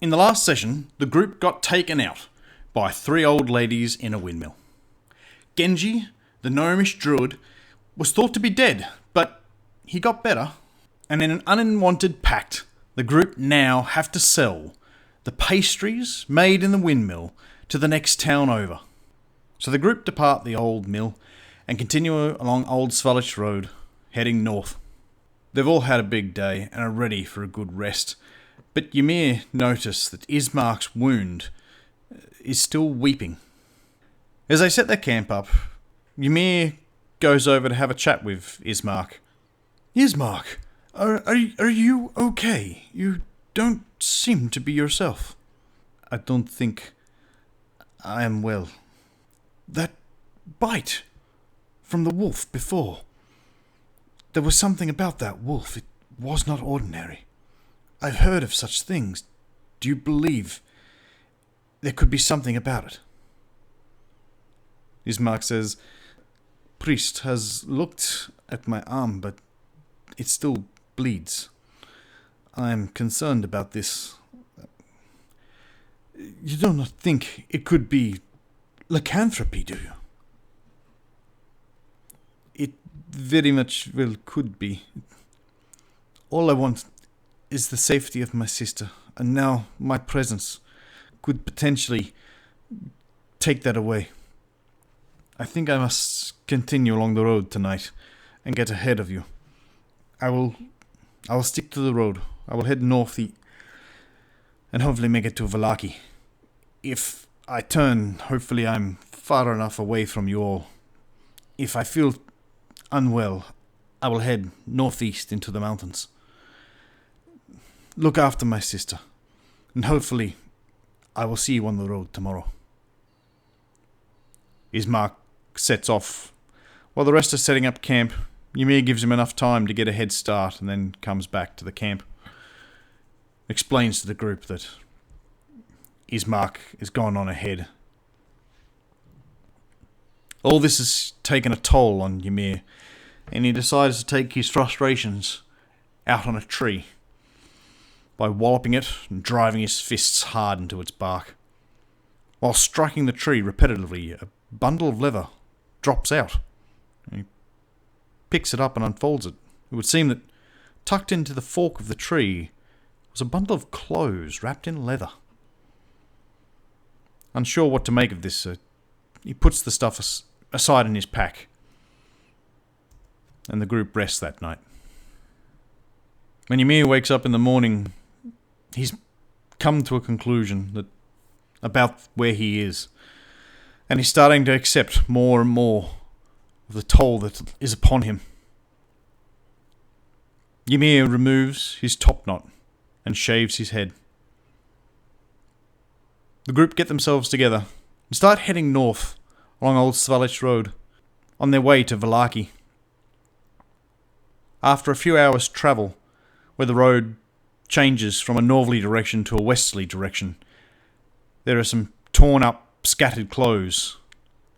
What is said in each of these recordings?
In the last session, the group got taken out by 3 old ladies in a windmill. Genji, the gnomish druid, was thought to be dead, but he got better. And in an unwanted pact, the group now have to sell the pastries made in the windmill to the next town over. So the group depart the old mill and continue along Old Svalich road, heading north. They've all had a big day and are ready for a good rest, but Ymir notice that Ismark's wound is still weeping. As they set their camp up, Ymir goes over to have a chat with Ismark. Ismark, are you okay? You don't seem to be yourself. I don't think I am well. That bite from the wolf before. There was something about that wolf. It was not ordinary. I've heard of such things. Do you believe there could be something about it? Ismark says, Priest has looked at my arm, but it still bleeds. I am concerned about this. You do not think it could be lycanthropy, do you? It very much well could be. All I want is the safety of my sister, and now my presence could potentially take that away. I think I must continue along the road tonight and get ahead of you. I will stick to the road. I will head north and hopefully make it to Vallaki. If I turn, hopefully I'm far enough away from you all. If I feel unwell, I will head northeast into the mountains. Look after my sister, and hopefully I will see you on the road tomorrow. Ismark sets off. While the rest are setting up camp, Ymir gives him enough time to get a head start and then comes back to the camp. Explains to the group that Ismark is gone on ahead. All this has taken a toll on Ymir, and he decides to take his frustrations out on a tree by walloping it and driving his fists hard into its bark. While striking the tree repetitively, a bundle of leather drops out. He picks it up and unfolds it. It would seem that tucked into the fork of the tree was a bundle of clothes wrapped in leather. Unsure what to make of this, he puts the stuff aside in his pack, and the group rests that night. When Ymir wakes up in the morning, he's come to a conclusion about where he is, and he's starting to accept more and more of the toll that is upon him. Ymir removes his topknot and shaves his head. The group get themselves together and start heading north along Old Svalich road on their way to Vallaki. After a few hours' travel, where the road changes from a northerly direction to a westerly direction, there are some torn up, scattered clothes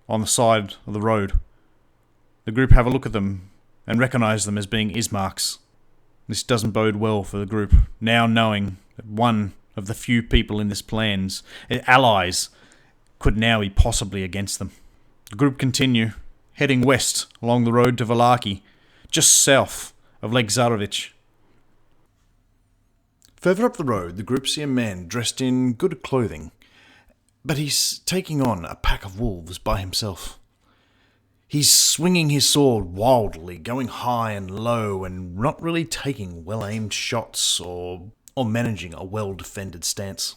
on the side of the road. The group have a look at them and recognise them as being Ismark's. This doesn't bode well for the group, now knowing that one of the few people in this plan's allies could now be possibly against them. The group continue, heading west along the road to Vallaki, just south of Lake Zarovich. Further up the road, the group see a man dressed in good clothing, but he's taking on a pack of wolves by himself. He's swinging his sword wildly, going high and low, and not really taking well-aimed shots or managing a well-defended stance.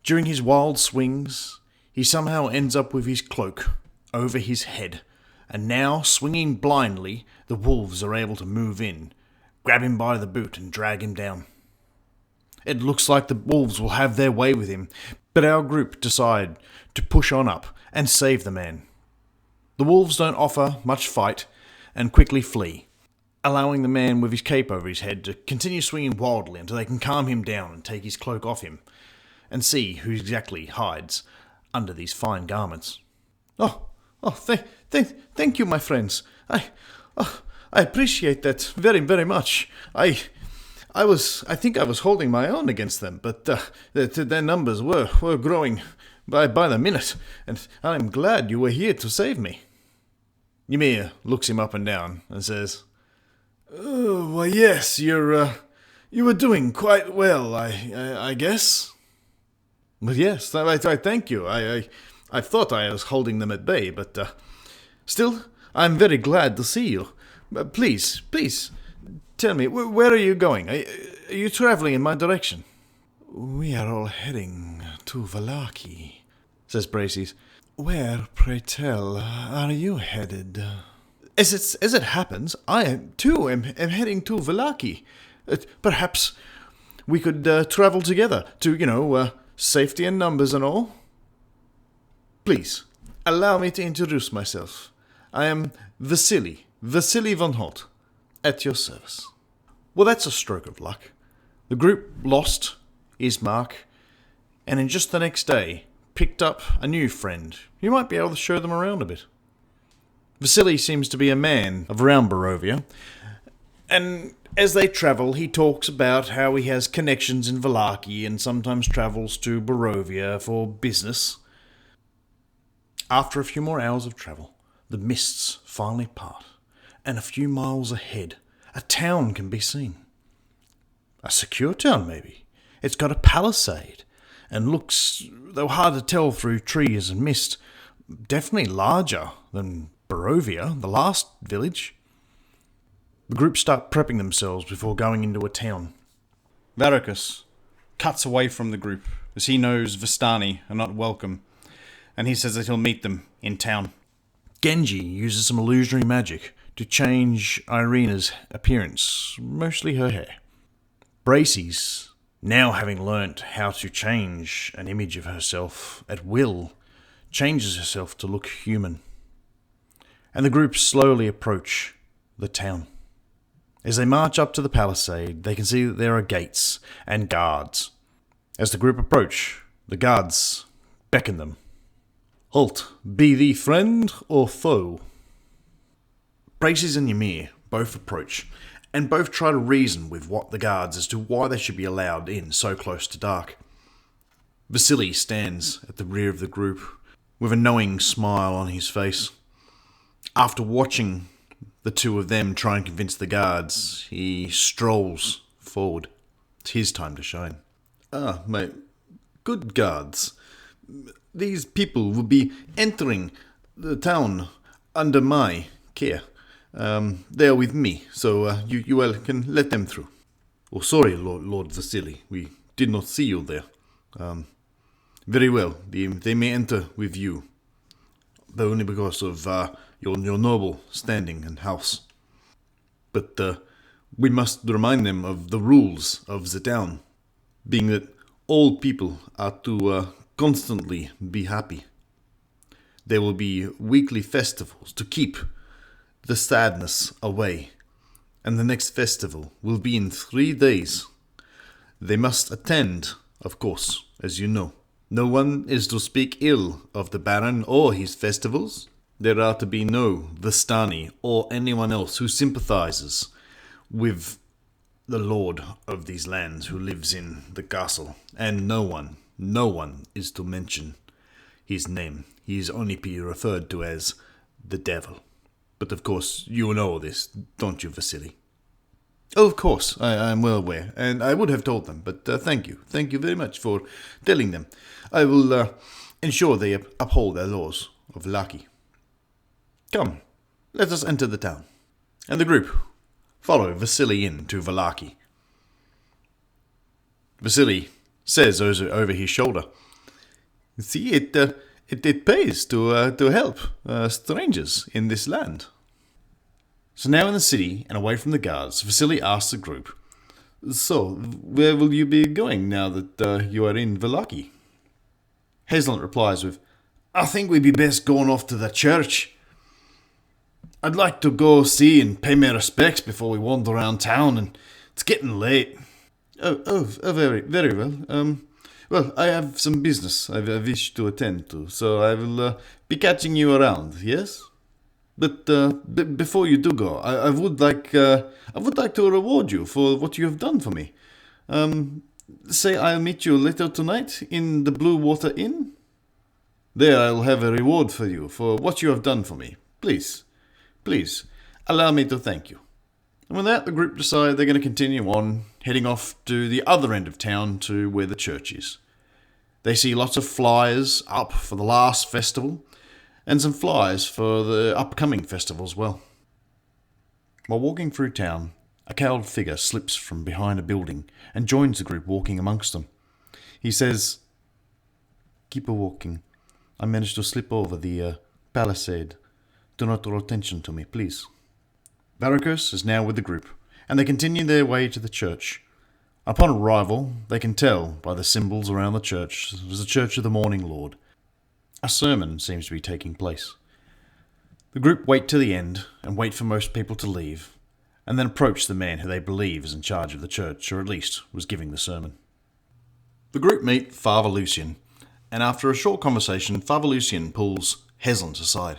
During his wild swings, he somehow ends up with his cloak over his head, and now, swinging blindly, the wolves are able to move in, grab him by the boot and drag him down. It looks like the wolves will have their way with him, but our group decide to push on up and save the man. The wolves don't offer much fight and quickly flee, allowing the man with his cape over his head to continue swinging wildly until they can calm him down and take his cloak off him, and see who exactly hides under these fine garments. Thank you, my friends. I appreciate that very, very much. I think I was holding my own against them, but their numbers were growing by the minute, and I'm glad you were here to save me. Ymir looks him up and down and says, "Oh, why yes, you were doing quite well, I guess." "But yes, I thank you. I thought I was holding them at bay, but still, I'm very glad to see you. Please, tell me, where are you going? Are you traveling in my direction?" "We are all heading to Vallaki," says Braces. "Where, pray tell, are you headed?" As it happens, I too am heading to Vallaki. Perhaps we could travel together to, safety and numbers and all. Please, allow me to introduce myself. I am Vasili von Holt, at your service." Well, that's a stroke of luck. The group lost Ismark, and in just the next day picked up a new friend who might be able to show them around a bit. Vasili seems to be a man of around Barovia, and as they travel, he talks about how he has connections in Vallaki and sometimes travels to Barovia for business. After a few more hours of travel, the mists finally part, and a few miles ahead, a town can be seen. A secure town, maybe. It's got a palisade, and looks, though hard to tell through trees and mist, definitely larger than Barovia, the last village. The group start prepping themselves before going into a town. Varicus cuts away from the group, as he knows Vistani are not welcome, and he says that he'll meet them in town. Genji uses some illusionary magic to change Irina's appearance, mostly her hair. Braces, now having learnt how to change an image of herself at will, changes herself to look human. And the group slowly approach the town. As they march up to the palisade, they can see that there are gates and guards. As the group approach, the guards beckon them. "Halt, be thee friend or foe?" Braces and Ymir both approach, and both try to reason with the guards as to why they should be allowed in so close to dark. Vasili stands at the rear of the group, with a knowing smile on his face. After watching the two of them try and convince the guards, he strolls forward. It's his time to shine. "Ah, my good guards, these people will be entering the town under my care. They are with me, so you can let them through." "Oh, sorry, Lord Vasili, we did not see you there." "Very well, they may enter with you, but only because of your noble standing and house. But we must remind them of the rules of the town, being that all people are to constantly be happy. There will be weekly festivals to keep the sadness away, and the next festival will be in 3 days. They must attend, of course, as you know. No one is to speak ill of the Baron or his festivals. There are to be no Vistani or anyone else who sympathizes with the lord of these lands who lives in the castle, and no one is to mention his name. He is only to be referred to as the devil. But of course, you know this, don't you, Vasili?" "Oh, of course, I am well aware, and I would have told them, but thank you. Thank you very much for telling them. I will ensure they uphold their laws of Vallaki. Come, let us enter the town." And the group follow Vasili into Vallaki. Vasili says over his shoulder, "See, it pays to help strangers in this land." So now in the city and away from the guards, Vasili asks the group, "So, where will you be going now that you are in Vallaki?" Hazelnut replies with, "I think we'd be best going off to the church. I'd like to go see and pay my respects before we wander around town, and it's getting late." Oh, very, very well. Well, I have some business I wish to attend to, so I will be catching you around, yes?" But before you do go, I would like to reward you for what you have done for me. Say I'll meet you later tonight in the Blue Water Inn. There I'll have a reward for you for what you have done for me. Please, allow me to thank you. And with that, the group decide they're going to continue on, heading off to the other end of town to where the church is. They see lots of flyers up for the last festival, and some flyers for the upcoming festival as well. While walking through town, a cowled figure slips from behind a building and joins the group walking amongst them. He says, "Keep walking. I managed to slip over the palisade. Do not draw attention to me, please." Varicose is now with the group, and they continue their way to the church. Upon arrival, they can tell by the symbols around the church it was the Church of the Morning Lord. A sermon seems to be taking place. The group wait to the end and wait for most people to leave, and then approach the man who they believe is in charge of the church, or at least was giving the sermon. The group meet Father Lucian, and after a short conversation, Father Lucian pulls Heslant aside.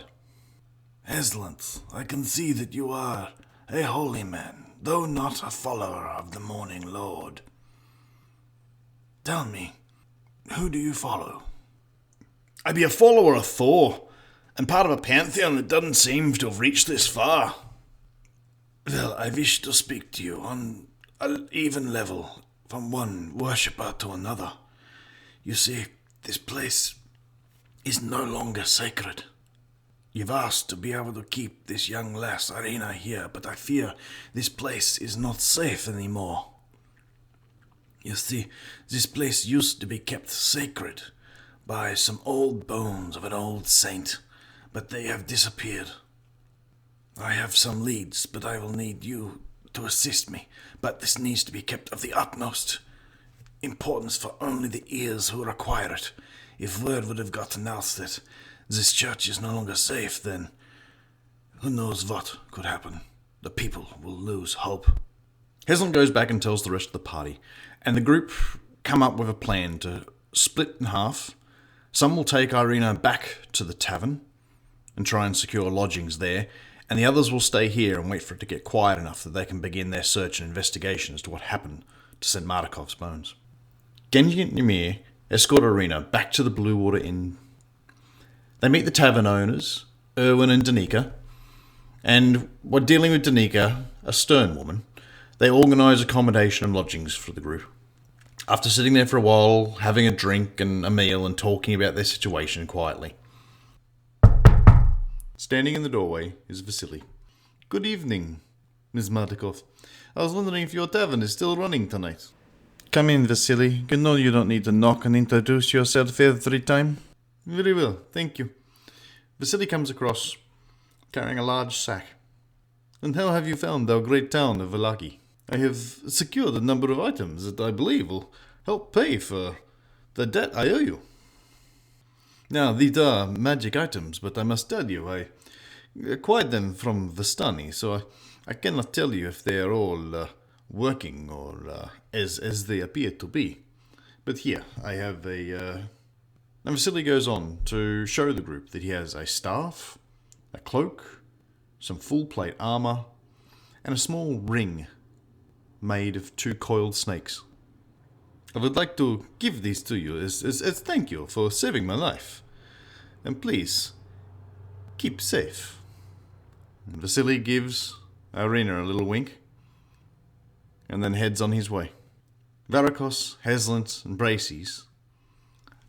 "Heslant, I can see that you are a holy man, though not a follower of the Morning Lord. Tell me, who do you follow?" "I be a follower of Thor, and part of a pantheon that doesn't seem to have reached this far." "Well, I wish to speak to you on an even level, from one worshipper to another. You see, this place is no longer sacred. You've asked to be able to keep this young lass Irina here, but I fear this place is not safe anymore. You see, this place used to be kept sacred by some old bones of an old saint, but they have disappeared. I have some leads, but I will need you to assist me, but this needs to be kept of the utmost importance for only the ears who require it. If word would have gotten out that this church is no longer safe, then who knows what could happen. The people will lose hope." Heslant goes back and tells the rest of the party, and the group come up with a plan to split in half. Some will take Irina back to the tavern and try and secure lodgings there, and the others will stay here and wait for it to get quiet enough that they can begin their search and investigation as to what happened to St. Mardikov's bones. Genji and Ymir escort Irina back to the Blue Water Inn. They meet the tavern owners, Erwin and Danica, and while dealing with Danica, a stern woman, they organise accommodation and lodgings for the group. After sitting there for a while, having a drink and a meal and talking about their situation quietly. Standing in the doorway is Vasili. "Good evening, Ms. Mardikov. I was wondering if your tavern is still running tonight." "Come in, Vasili. You know you don't need to knock and introduce yourself every time." "Very well, thank you." Vasili comes across, carrying a large sack. "And how have you found our great town of Vallaki? I have secured a number of items that I believe will help pay for the debt I owe you." "Now, these are magic items, but I must tell you, I acquired them from Vistani, so I cannot tell you if they are all working or as they appear to be. But here, I have a..." And Vasili goes on to show the group that he has a staff, a cloak, some full plate armour, and a small ring made of 2 coiled snakes. "I would like to give these to you as thank you for saving my life. And please, keep safe." And Vasili gives Irina a little wink, and then heads on his way. Varicose, Heslant, and Braces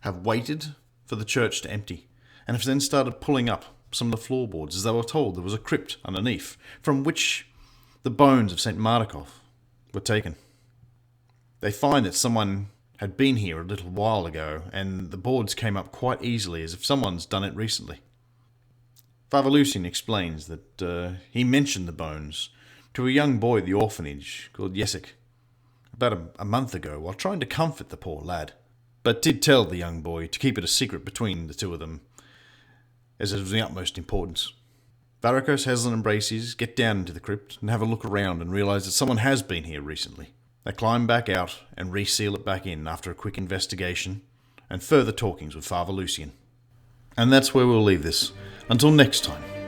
have waited for the church to empty, and have then started pulling up some of the floorboards as they were told there was a crypt underneath, from which the bones of St. Mardikov were taken. They find that someone had been here a little while ago, and the boards came up quite easily as if someone's done it recently. Father Lucian explains that he mentioned the bones to a young boy at the orphanage called Yesik about a month ago while trying to comfort the poor lad, but did tell the young boy to keep it a secret between the two of them, as it was of the utmost importance. Varicose, Heslant, and Braces get down into the crypt and have a look around and realise that someone has been here recently. They climb back out and reseal it back in after a quick investigation and further talkings with Father Lucian. And that's where we'll leave this. Until next time.